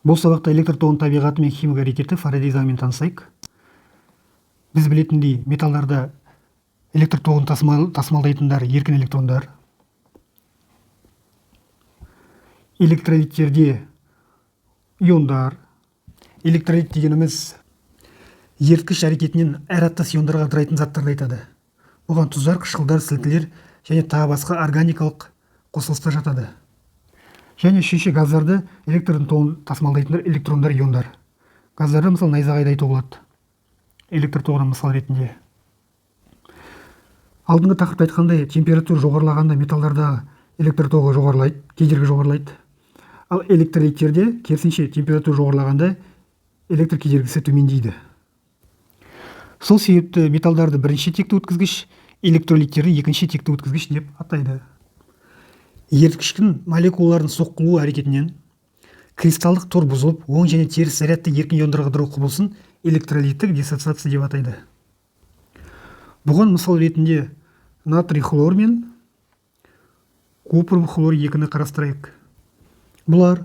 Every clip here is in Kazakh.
Бұл сабақта электр тогының табиғаты мен химия әрекеті Фарадей заңымен танысайық. Біз білетіндей, металлдарда электр тогын тасымалдайтындар еркін электрондар. Электролиттерде иондар. Электролит дегеніміз еріткіш әрекетінен әр аттас иондарға ыдырайтын заттарды айтады. Бұған тұздар, қышқылдар, сілтілер және тағы басқа органикалық қосылыстар жатады. Және үшінші газдарды электрдің тогын тасымалдайтындар электрондар, иондар. Газдарды мысалы найзағайда айтуға болады. Электр тогының мысал ретінде. Алдыңғы тақырыпта айтқандай, температура жоғарылағанда металлдарда электр тогы жоғарылайды, кедергі жоғарылайды. Ал электролиттерде керісінше температура жоғарылағанда электр кедергісі төмендейді. Сол себепті металлдарды бірінші текті өткізгіш, электролиттерді екінші текті өткізгіш деп атайды. Еріткіштің молекулалардың соққылу әрекетінен кристалдық тор бұзылып, оң және теріс зарядты еркін иондарға ыдырау құбылысын электролиттік диссоциация деп атайды. Бұған мысал ретінде натрий хлор мен купрум хлор екіні қарастырайық. Бұлар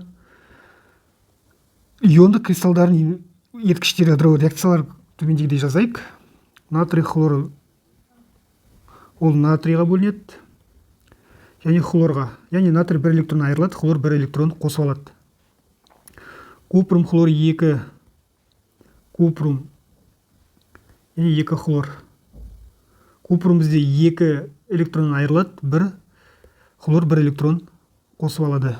иондық кристалдардың еріткіштері ыдырау реакциялар төмендегідей жазайық. Натрий хлор ол натрийға бөлінеді. Және хлорға, яғни натрий бір электрон айырылады, хлор бір электрон қосып алады. Купрум хлор 2 купрум және 2 хлор. Купрум бізде 2 электрон айырылады, бір хлор бір электрон қосып алады.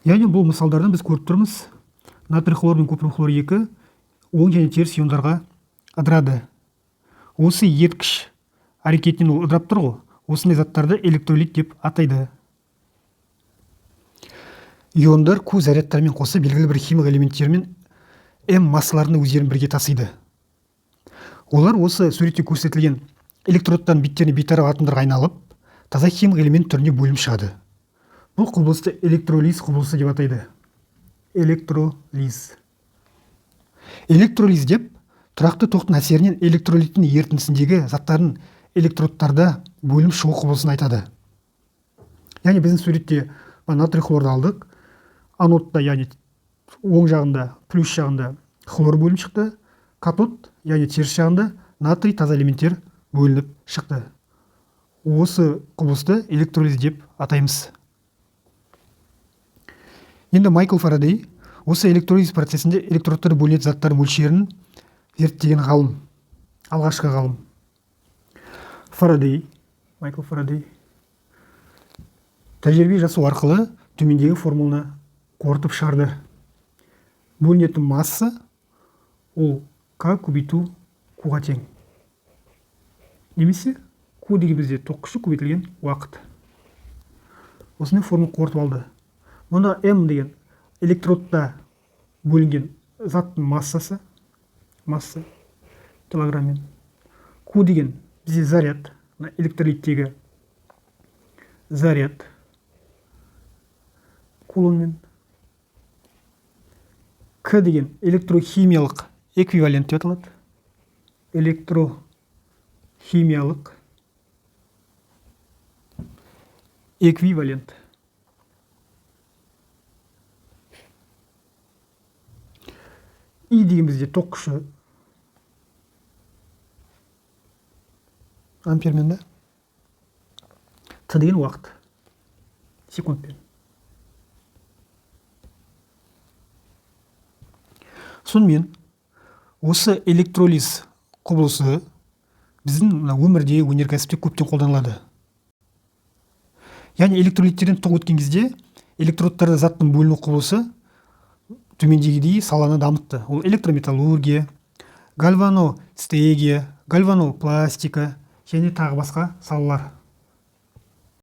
Яғни бұл мысалдардан біз көріп тұрмыз, натрий хлор мен купрум хлор 2 оң және теріс иондарға ыдырады. Осы еріткіш әрекетінен ол ыдырап тұр ғой. Осындай заттарды электролит деп атайды. Иондар Q зарядтарымен қоса белгілі бір химиялық элементтермен М массаларының өздерін бірге тасиды. Олар осы суретте көрсетілген электродтан беттеріне бейтарап атомдарға айналып, таза химиялық элемент түрінде бөлініп шығады. Бұл құбылысты электролиз құбылысы деп атайды. Электролиз. Электролиз деп тұрақты тоқтың әсерінен электролиттің ерітіндісіндегі заттардың электродтарда бөлім шығу құбылысын айтады. Яғни біздің суретте натрий хлорды алдық. Анодта, яғни оң жағында, плюс жағында хлор бөлініп шықты. Катод, яғни теріс жағында натрий таза элементтер бөлініп шықты. Осы құбылысты электролиз деп атаймыз. Енді Майкл Фарадей осы электролиз процесінде электродтар бөлінетін заттар мөлшерін зерттеген ғалым, алғашқы ғалым. Майкл Фарадей тәжірибе жасау арқылы төмендегі формуланы қорытып шығарды. Бөлінетін масса ол К көбейту Q-ға тең. Немесе Q деген бізде тоқ күші көбейтілген уақыт. Осындай формула қорытып алды. Мұнда М деген электродта бөлінген заттың массасы, масса килограммен. Q деген бізде заряд, электролиттегі заряд кулонмен. К деген электрохимиялық эквивалент деп аталады. Электрохимиялық эквивалент. И деген бізде тоқ күші ампермен, да? Т деген уақыт секундпен. Сонымен осы электролиз құбылысы біздің өмірде, өнеркәсіпте көптен қолданылады. Яғни электролиттерден тоқ өткен кезде электродтарда заттың бөліну құбылысы төмендегідей саланы дамытты. Ол электрометаллургия, гальваностегия, гальванопластика және тағы басқа салалар.